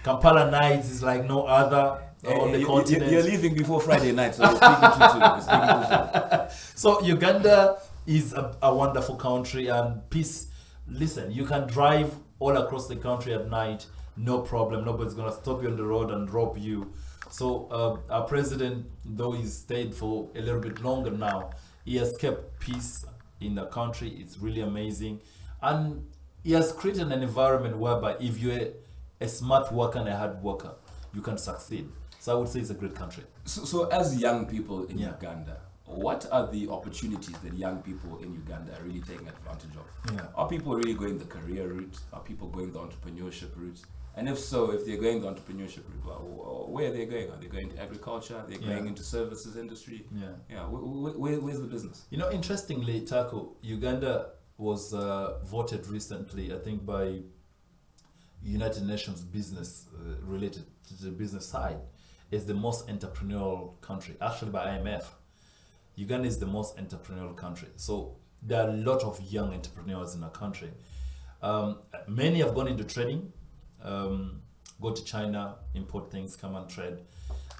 Kampala nights is like no other on the continent. You're leaving before Friday night, so you're speaking too soon. You're speaking too soon. So Uganda is a wonderful country, and peace. Listen, you can drive all across the country at night, no problem. Nobody's gonna stop you on the road and rob you. So our president, though he's stayed for a little bit longer now, he has kept peace in the country. It's really amazing, and he has created an environment whereby if you're a smart worker and a hard worker, you can succeed. So I would say it's a great country. So as young people in Uganda, what are the opportunities that young people in Uganda are really taking advantage of? Yeah. Are people really going the career route? Are people going the entrepreneurship route? And if so, if they're going the entrepreneurship route, well, where are they going? Are they going to agriculture? Are they going into services industry? Where's the business? You know, interestingly, Taco, Uganda was voted recently, I think, by United Nations business related to the business side, is the most entrepreneurial country, actually by IMF. Uganda is the most entrepreneurial country. So there are a lot of young entrepreneurs in our country. Many have gone into trading, go to China, import things, come and trade.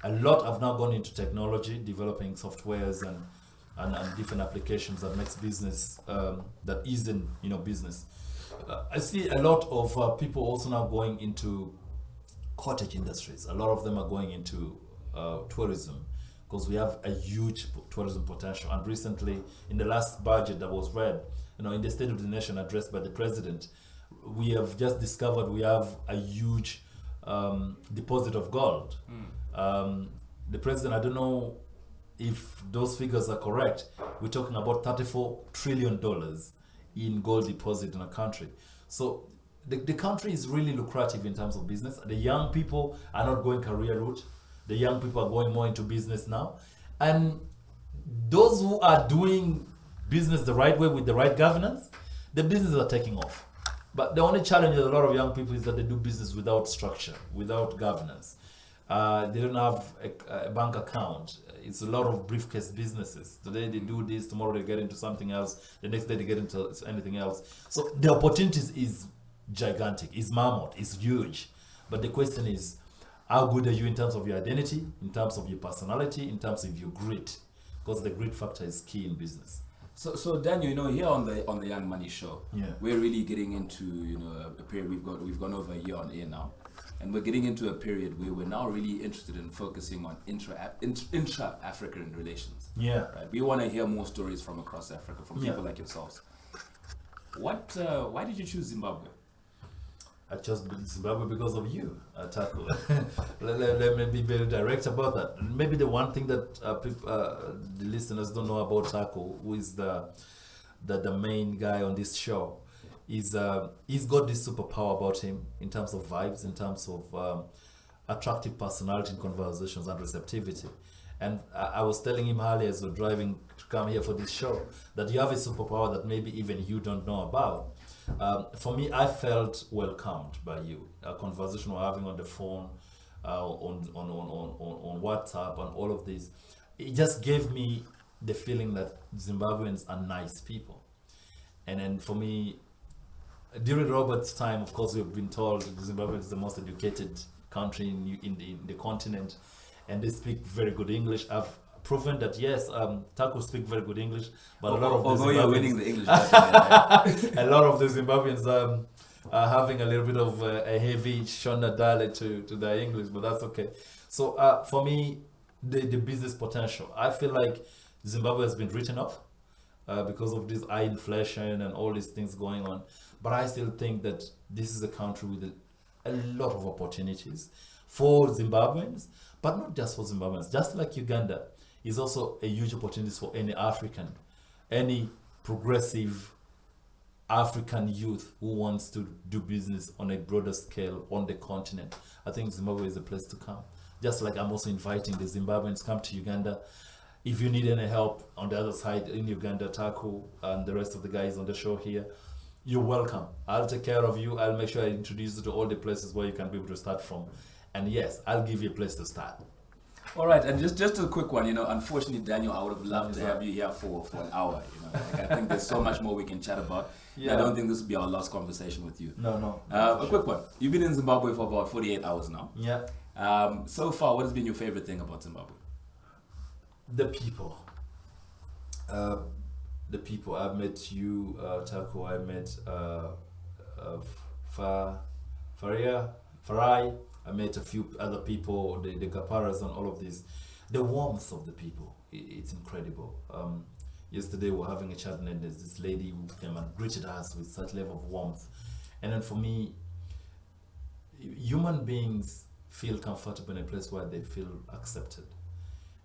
A lot have now gone into technology, developing softwares and different applications that makes business, that isn't, business. I see a lot of people also now going into cottage industries. A lot of them are going into tourism, because we have a huge tourism potential. And recently, in the last budget that was read, in the State of the Nation addressed by the President, we have just discovered we have a huge deposit of gold. The President, I don't know if those figures are correct, we're talking about $34 trillion in gold deposit in a country. So the country is really lucrative in terms of business. The young people are not going career route. The young people are going more into business now. And those who are doing business the right way with the right governance, the businesses are taking off. But the only challenge with a lot of young people is that they do business without structure, without governance. They don't have a bank account. It's a lot of briefcase businesses. Today they do this, tomorrow they get into something else, the next day they get into anything else. So the opportunities is gigantic, is mammoth, is huge. But the question is, how good are you in terms of your identity, in terms of your personality, in terms of your grit? Because the grit factor is key in business. So Daniel, here on the Young Money Show, we're really getting into a period. We've gone over a year on air now, and we're getting into a period where we're now really interested in focusing on intra-African relations. Yeah. Right. We want to hear more stories from across Africa, from people like yourselves. Why did you choose Zimbabwe? I chose Zimbabwe because of you, Taco. let me be very direct about that. Maybe the one thing that the listeners don't know about Taco, who is the main guy on this show, is he's got this superpower about him in terms of vibes, in terms of attractive personality in conversations and receptivity. And I was telling him earlier as we're driving to come here for this show that you have a superpower that maybe even you don't know about. For me, I felt welcomed by you. A conversation we're having on the phone, on WhatsApp, and all of this, it just gave me the feeling that Zimbabweans are nice people. And then for me, during Robert's time, of course, we've been told Zimbabwe is the most educated country in the continent, and they speak very good English. I've proven that yes, Taco speak very good English, but a lot of the Zimbabweans, you're winning the English battle, a lot of the Zimbabweans are having a little bit of a heavy Shona dialect to their English, but that's okay. So for me, the business potential, I feel like Zimbabwe has been written off because of this high inflation and all these things going on. But I still think that this is a country with a lot of opportunities for Zimbabweans, but not just for Zimbabweans. Just like Uganda is also a huge opportunity for any African, any progressive African youth who wants to do business on a broader scale on the continent. I think Zimbabwe is a place to come. Just like I'm also inviting the Zimbabweans come to Uganda. If you need any help on the other side in Uganda, Taku and the rest of the guys on the show here, you're welcome. I'll take care of you. I'll make sure I introduce you to all the places where you can be able to start from. And yes, I'll give you a place to start. All right, and just a quick one. Unfortunately, Daniel, I would have loved to have you here for an hour. I think there's so much more we can chat about. Yeah. I don't think this will be our last conversation with you. No. A quick one. You've been in Zimbabwe for about 48 hours now. Yeah. So far, what has been your favorite thing about Zimbabwe? The people. The people. I've met you, Taco. I met Farai. I met a few other people, the Gaparas and all of this. The warmth of the people, it's incredible. Yesterday we were having a chat and there's this lady who came and greeted us with such level of warmth. And then for me, human beings feel comfortable in a place where they feel accepted.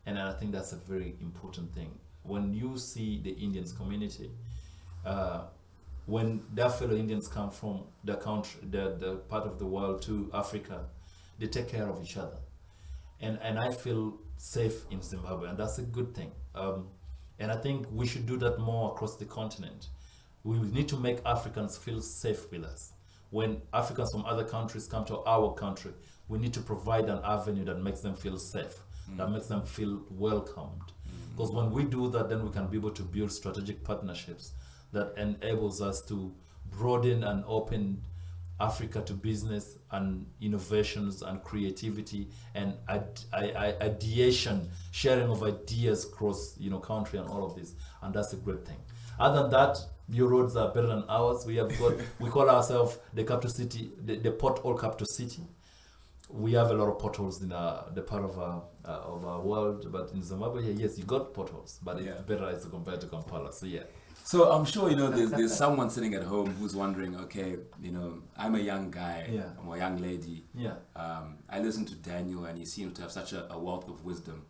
And I think that's a very important thing. When you see the Indians community, when their fellow Indians come from the country, the part of the world to Africa, they take care of each other. And I feel safe in Zimbabwe, and that's a good thing. And I think we should do that more across the continent. We need to make Africans feel safe with us. When Africans from other countries come to our country, we need to provide an avenue that makes them feel safe, that makes them feel welcomed. Because when we do that, then we can be able to build strategic partnerships that enables us to broaden and open Africa to business and innovations and creativity and ideation, sharing of ideas across country and all of this, and that's a great thing. Other than that, your roads are better than ours. We call ourselves the capital city, the pothole capital city. We have a lot of potholes in the part of our world, but in Zimbabwe, yes, you got potholes, but it's better as compared to Kampala. So yeah. So I'm sure there's someone sitting at home who's wondering, okay, I'm a young guy, I'm a young lady. Yeah. I listen to Daniel, and he seems to have such a wealth of wisdom.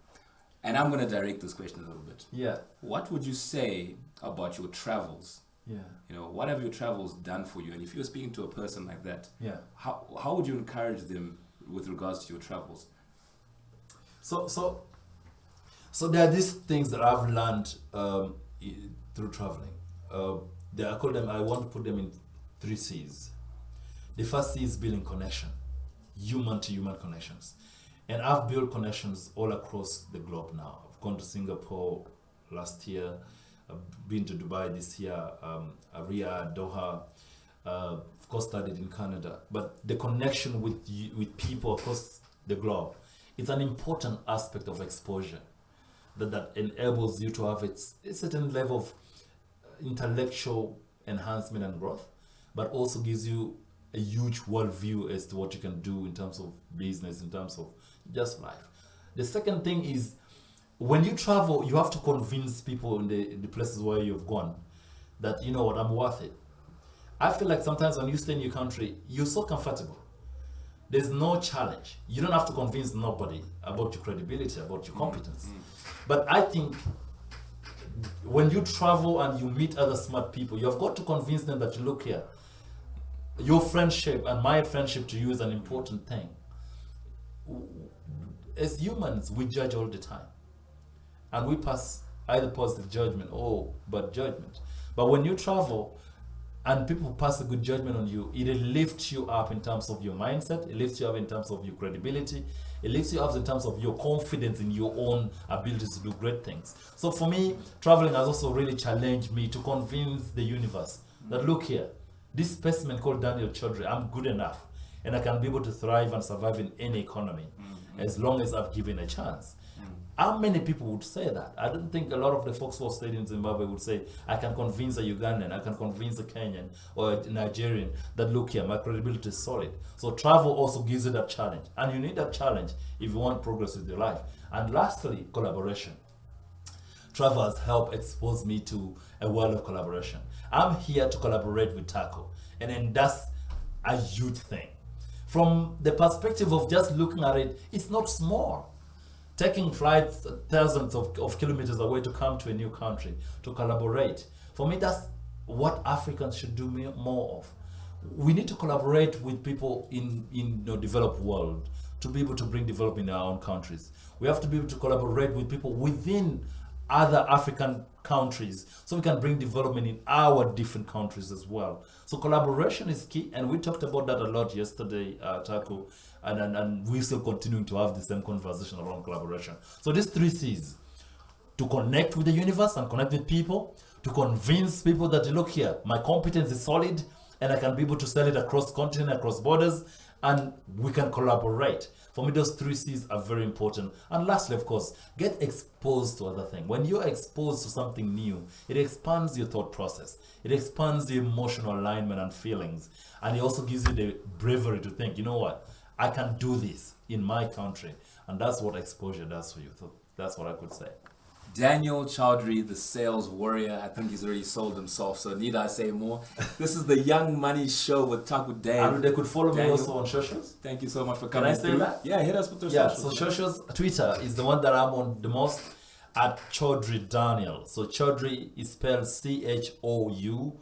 And I'm going to direct this question a little bit. Yeah. What would you say about your travels? Yeah. What have your travels done for you? And if you're speaking to a person like that, how would you encourage them with regards to your travels? So there are these things that I've learned through traveling. I want to put them in 3 C's. The first C is building connection, human to human connections. And I've built connections all across the globe now. I've gone to Singapore last year, I've been to Dubai this year, Riyadh, Doha, of course studied in Canada. But the connection with people across the globe, it's an important aspect of exposure that enables you to have a certain level of intellectual enhancement and growth, but also gives you a huge worldview as to what you can do in terms of business, in terms of just life. The second thing is, when you travel, you have to convince people in the places where you've gone that, I'm worth it. I feel like sometimes when you stay in your country, you're so comfortable. There's no challenge. You don't have to convince nobody about your credibility, about your competence. But I think when you travel and you meet other smart people, you've got to convince them that, look here, your friendship and my friendship to you is an important thing. As humans, we judge all the time. And we pass either positive judgment or bad judgment. But when you travel and people pass a good judgment on you, it lifts you up in terms of your mindset, it lifts you up in terms of your credibility, it lifts you up in terms of your confidence in your own abilities to do great things. So for me, traveling has also really challenged me to convince the universe that, look here, this specimen called Daniel Chaudhry, I'm good enough and I can be able to thrive and survive in any economy as long as I've given a chance. How many people would say that? I don't think a lot of the folks who have stayed in Zimbabwe would say, I can convince a Ugandan, I can convince a Kenyan or a Nigerian that, look here, my credibility is solid. So travel also gives you that challenge. And you need that challenge if you want progress with your life. And lastly, collaboration. Travel has helped expose me to a world of collaboration. I'm here to collaborate with Taco. And then that's a huge thing. From the perspective of just looking at it, it's not small. Taking flights thousands of kilometers away to come to a new country, to collaborate. For me, that's what Africans should do more of. We need to collaborate with people in the developed world to be able to bring development in our own countries. We have to be able to collaborate with people within other African countries, so we can bring development in our different countries as well. So collaboration is key, and we talked about that a lot yesterday, Taku, and we're still continuing to have the same conversation around collaboration. So these 3 C's: to connect with the universe and connect with people, to convince people that, look here, my competence is solid and I can be able to sell it across continent, across borders, and we can collaborate. For me, those 3 C's are very important. And lastly, of course, get exposed to other things. When you're exposed to something new, it expands your thought process. It expands the emotional alignment and feelings. And it also gives you the bravery to think, you know what, I can do this in my country. And that's what exposure does for you. So that's what I could say. Daniel Chaudhry, the sales warrior. I think he's already sold himself, so need I say more? This is the Young Money Show with Taku Dave. And they could follow me also on socials. Thank you so much for coming. Can I say that? Yeah, hit us with the socials. socials. So socials, Twitter is the one that I'm on the most, at Chaudhry Daniel. So Chaudhry is spelled Choudry,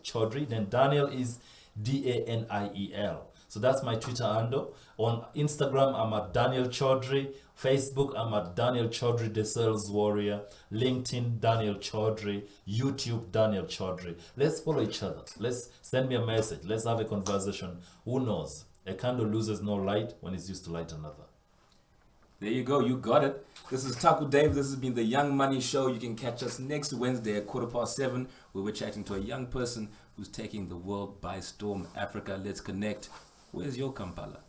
Chaudhry. Then Daniel is Daniel. So that's my Twitter handle. On Instagram, I'm at Daniel Chaudhry. Facebook, I'm at Daniel Chaudhry, the Sales Warrior. LinkedIn, Daniel Chaudhry. YouTube, Daniel Chaudhry. Let's follow each other. Let's send me a message. Let's have a conversation. Who knows? A candle loses no light when it's used to light another. There you go. You got it. This is Taku Dave. This has been the Young Money Show. You can catch us next Wednesday at 7:15, where we're chatting to a young person who's taking the world by storm. Africa, let's connect. Where's your Kampala?